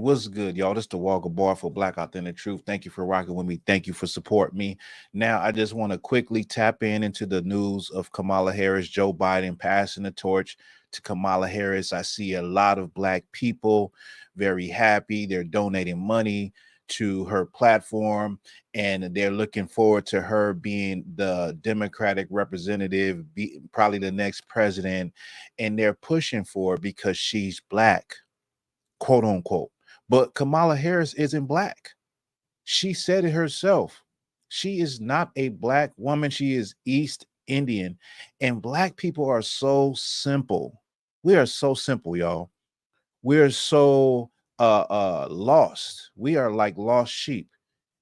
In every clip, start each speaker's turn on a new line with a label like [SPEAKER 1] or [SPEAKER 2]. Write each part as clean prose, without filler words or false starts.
[SPEAKER 1] What's good, y'all? This is Thawahgabar for Black Authentic Truth. Thank you for rocking with me. Thank you for supporting me. Now, I just want to quickly tap into the news of Kamala Harris, Joe Biden passing the torch to Kamala Harris. I see a lot of Black people very happy. They're donating money to her platform, and they're looking forward to her being the Democratic representative, probably the next president. And they're pushing for it because she's Black, quote unquote. But Kamala Harris isn't Black. She said it herself. She is not a Black woman. She is East Indian. And Black people are so simple. We are so simple, y'all. We're so lost. We are like lost sheep.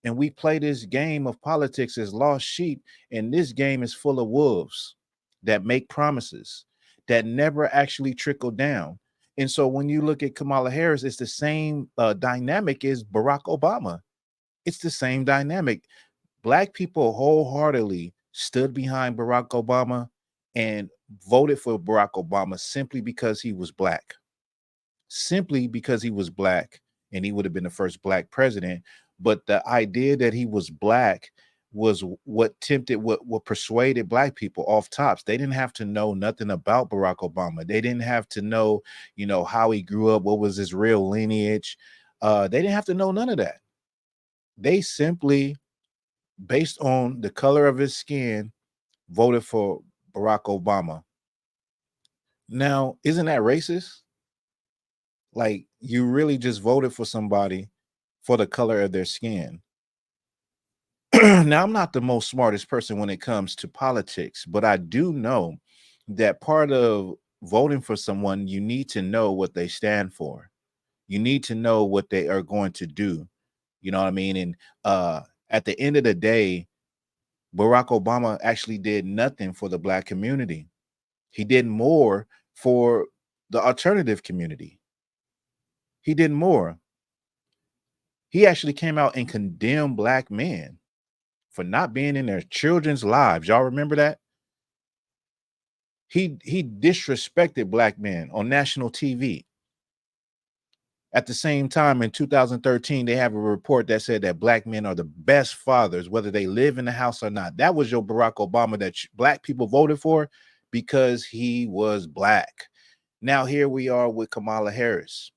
[SPEAKER 1] And we play this game of politics as lost sheep. And this game is full of wolves that make promises that never actually trickle down. And so when you look at Kamala Harris, it's the same dynamic as Barack Obama. It's the same dynamic. Black people wholeheartedly stood behind Barack Obama and voted for Barack Obama simply because he was Black. Simply because he was Black, and he would have been the first Black president. But the idea that he was Black was what persuaded Black people off tops. They didn't have to know nothing about Barack Obama. They didn't have to know, how he grew up, what was his real lineage. They didn't have to know none of that. They simply, based on the color of his skin, voted for Barack Obama. Now, isn't that racist? Like, you really just voted for somebody for the color of their skin. Now, I'm not the most smartest person when it comes to politics, but I do know that part of voting for someone, you need to know what they stand for. You need to know what they are going to do. You know what I mean? And at the end of the day, Barack Obama actually did nothing for the Black community. He did more for the alternative community. He did more. He actually came out and condemned Black men for not being in their children's lives. Y'all remember that? He disrespected Black men on national TV. At the same time, in 2013, they have a report that said that Black men are the best fathers, whether they live in the house or not. That was your Barack Obama that Black people voted for because he was Black. Now here we are with Kamala Harris.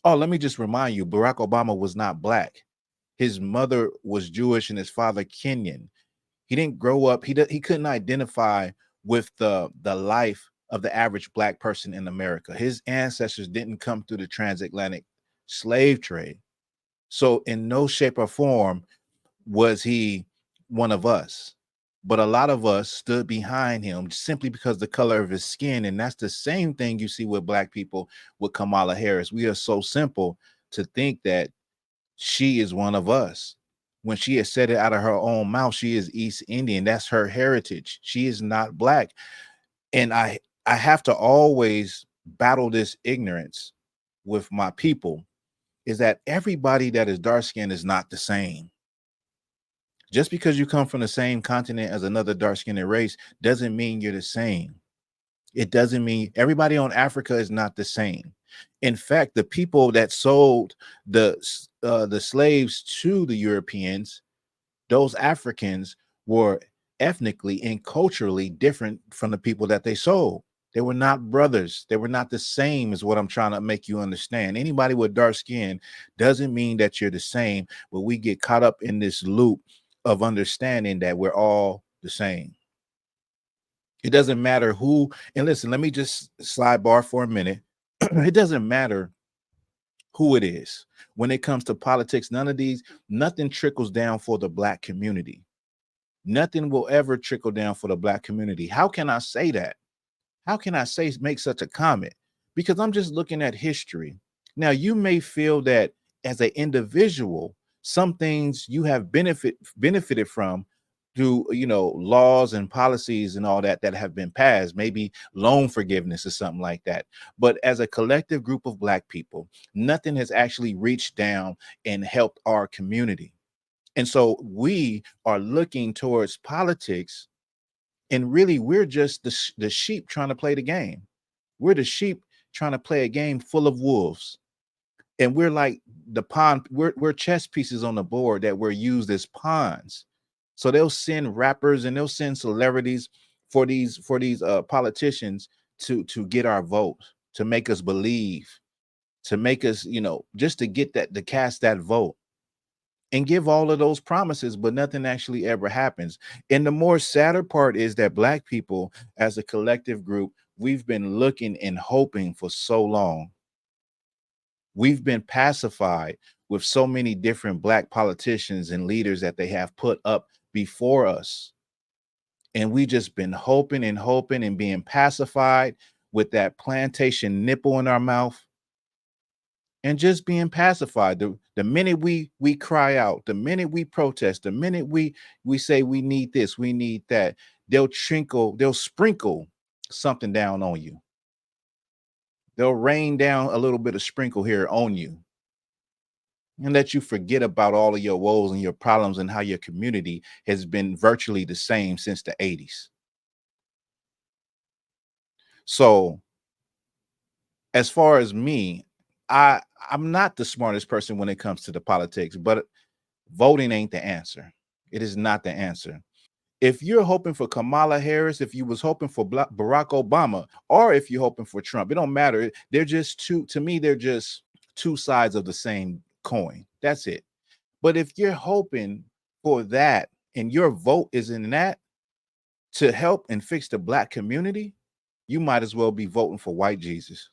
[SPEAKER 1] Oh, let me just remind you, Barack Obama was not Black. His mother was Jewish and his father Kenyan. He didn't grow up. He couldn't identify with the life of the average Black person in America. His ancestors didn't come through the transatlantic slave trade. So in no shape or form was he one of us. But a lot of us stood behind him simply because the color of his skin. And that's the same thing you see with Black people with Kamala Harris. We are so simple to think that she is one of us. When she has said it out of her own mouth, she is East Indian. That's her heritage. She is not Black. And I have to always battle this ignorance with my people, is that everybody that is dark skinned is not the same. Just because you come from the same continent as another dark skinned race doesn't mean you're the same. It doesn't mean everybody on Africa is not the same. In fact, the people that sold the slaves to the Europeans, those Africans were ethnically and culturally different from the people that they sold. They were not brothers. They were not the same, is what I'm trying to make you understand. Anybody with dark skin doesn't mean that you're the same, but we get caught up in this loop of understanding that we're all the same. It doesn't matter who, and listen, let me just sidebar for a minute. It doesn't matter who it is. When it comes to politics, nothing trickles down for the Black community. Nothing will ever trickle down for the Black community. How can I say that? How can I make such a comment? Because I'm just looking at history. Now, you may feel that as an individual, some things you have benefited from through, laws and policies and all that have been passed, maybe loan forgiveness or something like that. But as a collective group of Black people, nothing has actually reached down and helped our community. And so we are looking towards politics, and really we're just the sheep trying to play the game. We're the sheep trying to play a game full of wolves. And we're like the pawn, we're chess pieces on the board that we're used as pawns. So they'll send rappers and they'll send celebrities for these politicians to get our vote, to make us believe, to make us, just to get that, to cast that vote and give all of those promises, but nothing actually ever happens. And the more sadder part is that Black people as a collective group, we've been looking and hoping for so long. We've been pacified with so many different Black politicians and leaders that they have put up before us. And we just been hoping and hoping and being pacified with that plantation nipple in our mouth and just being pacified. The minute we cry out, the minute we protest, the minute we say we need this, we need that, they'll sprinkle something down on you. They'll rain down a little bit of sprinkle here on you and let you forget about all of your woes and your problems and how your community has been virtually the same since the 80s. So as far as me, I'm not the smartest person when it comes to the politics, but voting ain't the answer. It is not the answer. If you're hoping for Kamala Harris, if you was hoping for Barack Obama, or if you're hoping for Trump, it don't matter. They're just to me, they're just two sides of the same coin. That's it. But if you're hoping for that and your vote is in that to help and fix the Black community, you might as well be voting for white Jesus.